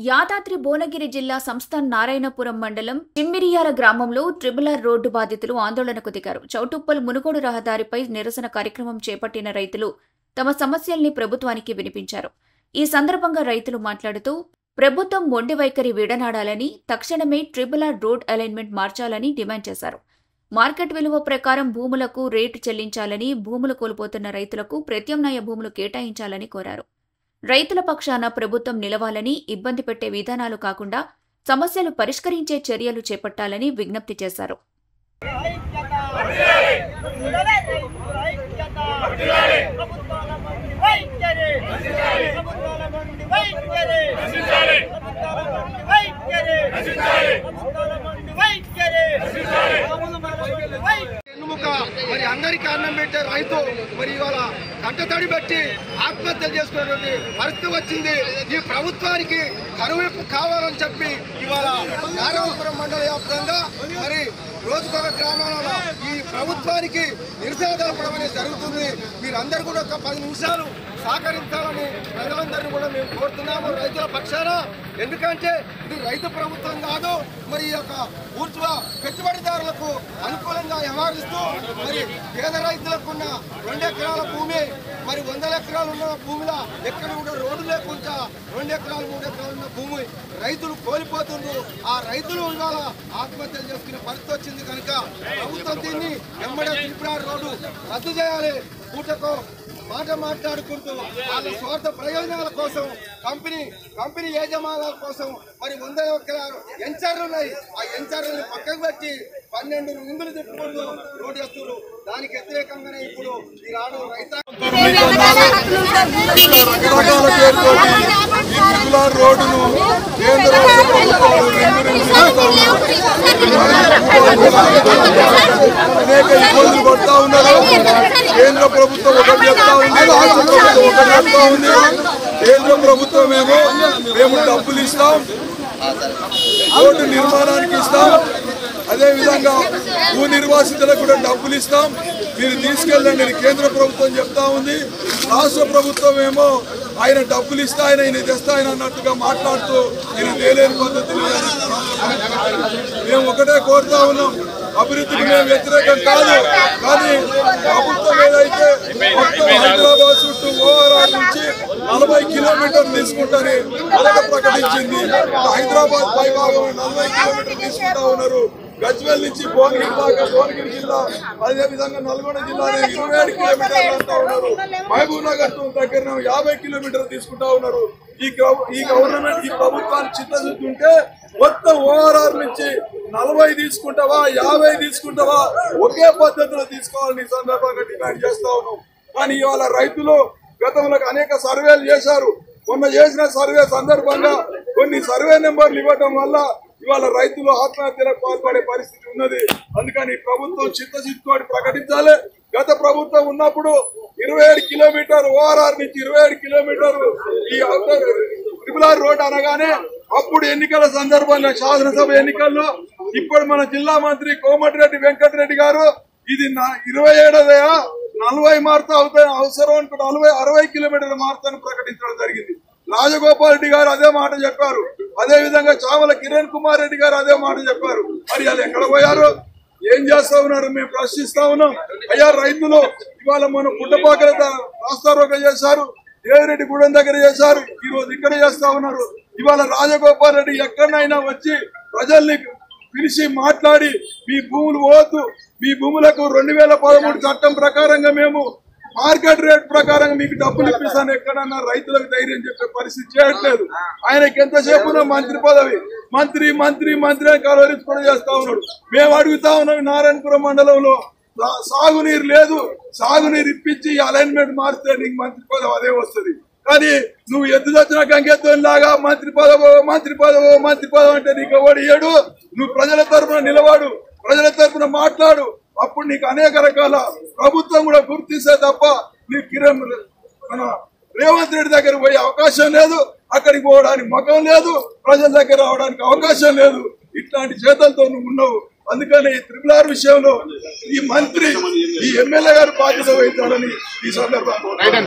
యాదాద్రి భువనగిరి జిల్లా సంస్థాన్ నారాయణపురం మండలం చిమ్మిరియాల గ్రామంలో ట్రిబులర్ రోడ్డు బాధితులు ఆందోళనకు దిగారు. చౌటుప్పల్ మునుగోడు రహదారిపై నిరసన కార్యక్రమం చేపట్టిన రైతులు తమ సమస్యల్ని ప్రభుత్వానికి వినిపించారు. ఈ సందర్భంగా రైతులు మాట్లాడుతూ ప్రభుత్వం మొండి వైఖరి విడనాడాలని, తక్షణమే ట్రిబులర్ రోడ్ అలైన్మెంట్ మార్చాలని డిమాండ్ చేశారు. మార్కెట్ విలువ ప్రకారం భూములకు రేటు చెల్లించాలని, భూములు కోల్పోతున్న రైతులకు ప్రత్యామ్నాయ భూములు కేటాయించాలని కోరారు. రైతుల పక్షాన ప్రభుత్వం నిలవాలని, ఇబ్బంది పెట్టే విధానాలు కాకుండా సమస్యలు పరిష్కరించే చర్యలు చేపట్టాలని విజ్ఞప్తి చేశారు. మరి అందరికీ అన్నం పెట్టే రైతు మరి ఇవాళ కంటతడి పెట్టి ఆత్మహత్యలు చేసుకునేటువంటి పరిస్థితి వచ్చింది. ఈ ప్రభుత్వానికి కరువిప్పు కావాలని చెప్పి ఇవాళ నారాయణపురం మండల వ్యాప్తంగా మరి రోజుకొక గ్రామాలలో ఈ ప్రభుత్వానికి నిరసన తెలపడం అనేది జరుగుతుంది. మీరందరూ కూడా ఒక 10 నిమిషాలు సహకరించాలని ప్రజలందరినీ కూడా మేము కోరుతున్నాము రైతుల పక్షాన. ఎందుకంటే ఇది రైతు ప్రభుత్వం కాదు, మరి ఈ యొక్క పూర్తిగా పెట్టుబడిదారులకు అనుకూలంగా వ్యవహరిస్తూ మరి పేద రైతులకు ఉన్న 2 ఎకరాల భూమి మరి 100 ఎకరాలు ఉన్న భూమిలో ఎక్కడ కూడా రోడ్డు లేకుండా 2 ఎకరాలు 3 ఎకరాలు ఉన్న భూమి రైతులు కోల్పోతుండ్రు. ఆ రైతులు ఇవాళ ఆత్మహత్యలు చేసుకునే పరిస్థితి వచ్చింది కనుక ప్రభుత్వం దీన్ని వెంబడే ట్రిపుల్ రోడ్డు రద్దు చేయాలి. పూటకో మాట మాట్లాడుకుంటూ వాళ్ళ స్వార్థ ప్రయోజనాల కోసం కంపెనీ యజమానుల కోసం మరి 100 ఎకరాలు ఎంచర్లు ఉన్నాయి. ఆ ఎంచర్లను పక్కకు పెట్టి 12 రూములు తిప్పుకుంటూ రోడ్డు వేస్తున్నారు. దానికి వ్యతిరేకంగానే ఇప్పుడు ఈ రాడు రోడ్డును కేంద్ర అనేక ఇబ్బందులు పడతా ఉన్నారు. కేంద్ర ప్రభుత్వం ఒకటి చెప్తా ఉంది, రాష్ట్ర ప్రభుత్వం ఒకటి చెప్తా ఉంది. కేంద్ర ప్రభుత్వం మేము డబ్బులు ఇస్తాం, రోడ్డు నిర్మాణానికి ఇస్తాం, అదేవిధంగా భూ నిర్వాసితులకు కూడా డబ్బులు ఇస్తాం, మీరు తీసుకెళ్ళండి కేంద్ర ప్రభుత్వం చెప్తా ఉంది. రాష్ట్ర ప్రభుత్వం ఆయన డబ్బులు ఇస్తా ఆయన తెస్తా ఆయన అన్నట్టుగా మాట్లాడుతూ నేను తేలేని పద్ధతులు. మేము ఒకటే కోరుతా ఉన్నాం, అభివృద్ధికి మేము వ్యతిరేకం కాదు, కానీ ప్రభుత్వం ఏదైతే మొత్తం హైదరాబాద్ చుట్టూ ఓఆర్ఆర్ నుంచి 40 కిలోమీటర్లు తీసుకుంటారని మొదట ప్రకటించింది. హైదరాబాద్ పైభాగం 40 కిలోమీటర్లు తీసుకుంటా ఉన్నారు. గజ్వేల్ నుంచి భువనగిరి దాకా, భువనగిరి జిల్లా అదేవిధంగా నల్గొండ జిల్లా 27 కిలోమీటర్లు అంటా ఉన్నారు. మహబూబ్ నగర్ దగ్గర 50 కిలోమీటర్లు తీసుకుంటా ఉన్నారు. ఈ గవర్నమెంట్ ఈ ప్రభుత్వాన్ని చిత్తశుద్ధి ఉంటే మొత్తం ఓఆర్ఆర్ నుంచి 40 తీసుకుంటావా 50 తీసుకుంటావా ఒకే పద్ధతిలో తీసుకోవాలని సందర్భంగా డిమాండ్ చేస్తా ఉన్నాం. కానీ ఇవాళ రైతులు గతంలో అనేక సర్వేలు చేశారు. మొన్న చేసిన సర్వే సందర్భంగా కొన్ని సర్వే నెంబర్లు ఇవ్వడం వల్ల ఇవాళ రైతులు ఆత్మహత్యలకు పాల్పడే పరిస్థితి ఉన్నది. అందుకని ప్రభుత్వం చిత్తశుద్ధితో ప్రకటించాలి. గత ప్రభుత్వం ఉన్నప్పుడు 27 కిలోమీటర్ ఓఆర్ఆర్ నుంచి 27 కిలోమీటర్లు ఈ ట్రిపుల్ రోడ్ అనగానే అప్పుడు ఎన్నికల సందర్భంగా శాసనసభ ఎన్నికల్లో ఇప్పుడు మన జిల్లా మంత్రి కోమటిరెడ్డి వెంకటరెడ్డి గారు ఇది 27 40 మారుతా అవుతాయి, అవసరం అనుకుంటే 60 కిలోమీటర్ల మారుతాను ప్రకటించడం జరిగింది. రాజగోపాల్ రెడ్డి గారు అదే మాట చెప్పారు, అదే విధంగా చామల కిరణ్ కుమార్ రెడ్డి గారు అదే మాట చెప్పారు. మరి అది ఎక్కడ పోయారు, ఏం చేస్తా ఉన్నారు మేము ప్రశ్నిస్తా ఉన్నాం. అయ్యా రైతులు ఇవాళ మన పుట్టపాకల రాస్తారోక చేశారు, దేవిరెడ్డి గూడెం దగ్గర చేశారు, ఈ రోజు ఇక్కడ చేస్తా ఉన్నారు. ఇవాళ రాజగోపాల్ రెడ్డి ఎక్కడైనా వచ్చి ప్రజల్ని పిలిచి మాట్లాడి మీ భూములు పోవద్దు, మీ భూములకు 2013 చట్టం ప్రకారంగా మేము మార్కెట్ రేట్ ప్రకారంగా మీకు డబ్బులు ఇప్పిస్తాను ఎక్కడన్నా రైతులకు ధైర్యం చెప్పే పరిస్థితి చేయట్లేదు. ఆయనకి ఎంతసేపు మంత్రి పదవి మంత్రి మంత్రి మంత్రి అని కలవరించుకొని చేస్తా ఉన్నాడు. మేము అడుగుతా ఉన్నాం, నారాయణపురం మండలంలో సాగునీరు లేదు, సాగునీరు ఇప్పించి అలైన్మెంట్ మారితే నీకు మంత్రి పదవి అదే వస్తుంది. కానీ నువ్వు ఎద్దు వచ్చిన గంగెత్తులాగా మంత్రి పదవో మంత్రి పదవో మంత్రి పదవి అంటే నీకు ఎవడు ఏడు. నువ్వు ప్రజల తరఫున నిలబడు, ప్రజల తరఫున మాట్లాడు, అప్పుడు నీకు అనేక రకాల ప్రభుత్వం కూడా గుర్తిస్తే తప్ప నీకు రేవంత్ రెడ్డి దగ్గర పోయే అవకాశం లేదు, అక్కడికి పోవడానికి ముఖం లేదు, ప్రజల దగ్గర రావడానికి అవకాశం లేదు. ఇట్లాంటి చేతలతో నువ్వు ఉన్నావు. అందుకని ఈ ట్రిపుల్ ఆర్ విషయంలో ఈ మంత్రి ఈ ఎమ్మెల్యే గారు బాధ్యత వహించాలని ఈ సందర్భంగా